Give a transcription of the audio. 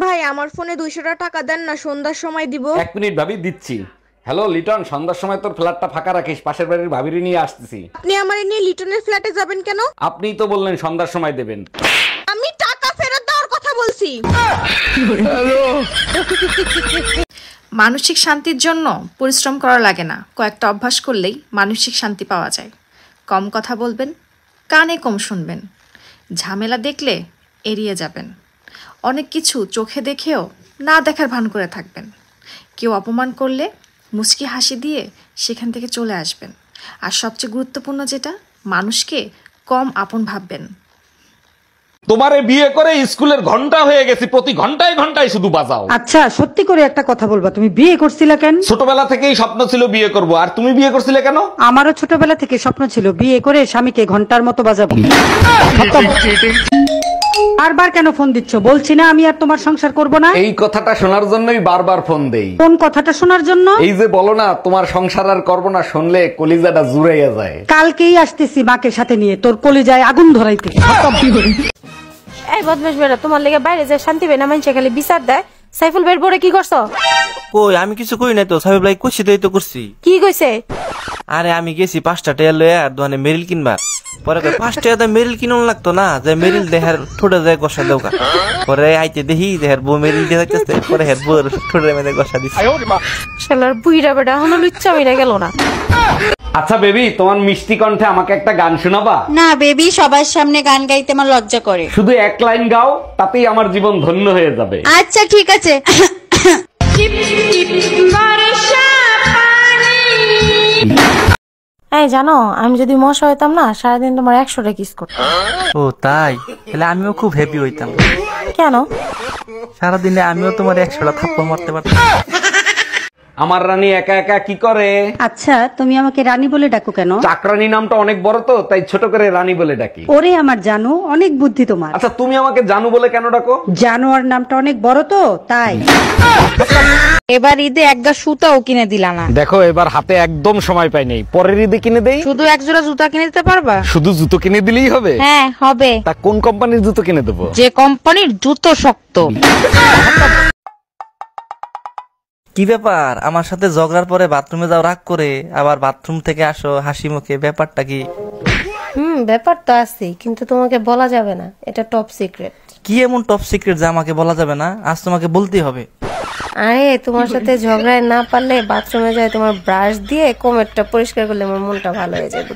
ভাই আমার ফোনে 200 টাকা দেন না, সন্ধ্যার সময় দিব। 1 মিনিট ভাবি, দিচ্ছি। হ্যালো লিটন, সন্ধ্যার সময় তোর ফ্ল্যাটটা ফাঁকা রাখিস, পাশের বাড়ির ভাবিরি নিয়ে আসতেছি। আপনি আমার নিয়ে লিটনের ফ্ল্যাটে যাবেন কেন? আপনিই তো বললেন সন্ধ্যার সময় দেবেন। আমি টাকা ফেরত দেওয়ার কথা বলছি। মানসিক শান্তির জন্য পরিশ্রম করা লাগে না, কয়েকটা অভ্যাস করলেই মানসিক শান্তি পাওয়া যায়। কম কথা বলবেন, কানে কম শুনবেন, ঝামেলা দেখলে এড়িয়ে যাবেন, অনেক কিছু চোখে দেখেও না দেখার ভান করে থাকবেন। কেউ অপমান করলে মুচকি হাসি দিয়ে সেখান থেকে চলে আসবেন। আর সবচেয়ে গুরুত্বপূর্ণ যেটা, মানুষকে কম আপন ভাববেন। তোমারে বিয়ে করে স্কুলের ঘন্টা হয়ে গেছি, প্রতি ঘন্টায় ঘন্টায় শুধু বাজাও। আচ্ছা সত্যি করে একটা কথা বলবা, তুমি বিয়ে করছিলা কেন? ছোটবেলা থেকেই স্বপ্ন ছিল বিয়ে করব, আর তুমি বিয়ে করছিলে কেন? আমারও ছোটবেলা থেকে স্বপ্ন ছিল বিয়ে করে স্বামীকে ঘন্টার মতো বাজাবো। বারবার কেন ফোন দিচ্ছ? বলছি না আমি আর তোমার সংসার করব না। এই কথাটা শোনার জন্যই বারবার ফোন দেই। কোন কথাটা শোনার জন্য? এই যে বলো না তোমার সংসার আর করবো না, শুনলে কলিজাটা জুড়াইয়া যায়। কালকেই আসতেছি মাকে সাথে নিয়ে, তোর কলিজায় আগুন ধরাইতে। এই বদমাশ বেটা, তোমার লেগে বাইরে যায় শান্তি পাই না, মানুষে খালি বিচার দেয়। সাইফুল বের পরে কি করছো? কই আমি কিছু কই নাই তো, সাহেব লাই কইছি তো, এই তো করছি। কি কইছে? আরে আমি গেছি 5টা টাকা লয়ে আর দোকানে মেরিল কিনবা, পরে 5 টাকা মেরিল কিনুন লাগতো না, যে মেরিল দেহার ঠোঁটে যায় গসা দেওকা। পরে আইতে দেখি দেহার বউ মেরিল দিয়ে যাইতেছে, পরে হের বউর ঠোঁটের মধ্যে গসা দিছে। শালার বুইড়া বেটা এখনো লুচ্চা মিরা গেল না। আচ্ছা বেবি, তোমার মিষ্টি কণ্ঠে আমাকে একটা গান শোনাবা? না বেবি, সবার সামনে গান গাইতে আমার লজ্জা করে। শুধু 1 লাইন গাও, তাতেই আমার জীবন ধন্য হয়ে যাবে। আচ্ছা ঠিক আছে। এই জানো, আমি যদি মশা হইতাম না, সারাদিন তোমার 100টা কিস করতাম। ও তাই? তাহলে আমিও খুব হ্যাপি হইতাম। কেন? সারাদিনে আমিও তোমার 100টা থাপ্পড় মারতে পারতাম। আমার রানী একা একা কি করে? আচ্ছা তুমি আমাকে রানী বলে ডাকো কেন? চাকরানী নামটা অনেক বড় তো, তাই ছোট করে রানী বলে ডাকি। ওরে আমার জানো, অনেক বুদ্ধি তোমার। আচ্ছা তুমি আমাকে জানু বলে কেন ডাকো? জানোয়ার নামটা অনেক বড় তো, তাই। এবার ঈদে একটা সুতাও কিনে দিলা না। দেখো এবার হাতে একদম সময় পাই নেই, পরের ঈদে কিনে দেই। শুধু এক জোড়া জুতা কিনে দিতে পারবা? শুধু জুতো কিনে দিলেই হবে? হ্যাঁ হবে। তা কোন কোম্পানির জুতো কিনে দেবো? যে কোম্পানির জুতো শক্ত। কি ব্যাপার, আমার সাথে ঝগড়ার পরে বাথরুমে যাও রাগ করে, আবার বাথরুম থেকে আসো হাসি মুখে, ব্যাপারটা কি? ব্যাপার তো আছে, কিন্তু তোমাকে বলা যাবে না, এটা টপ সিক্রেট। কি এমন টপ সিক্রেট যে আমাকে বলা যাবে না? আজ তোমাকে বলতেই হবে। আরে তোমার সাথে ঝগড়ায় না পারলে বাথরুমে যায় তোমার ব্রাশ দিয়ে কোমরটা পরিষ্কার করলে আমার মনটা ভালো হয়ে যাবে।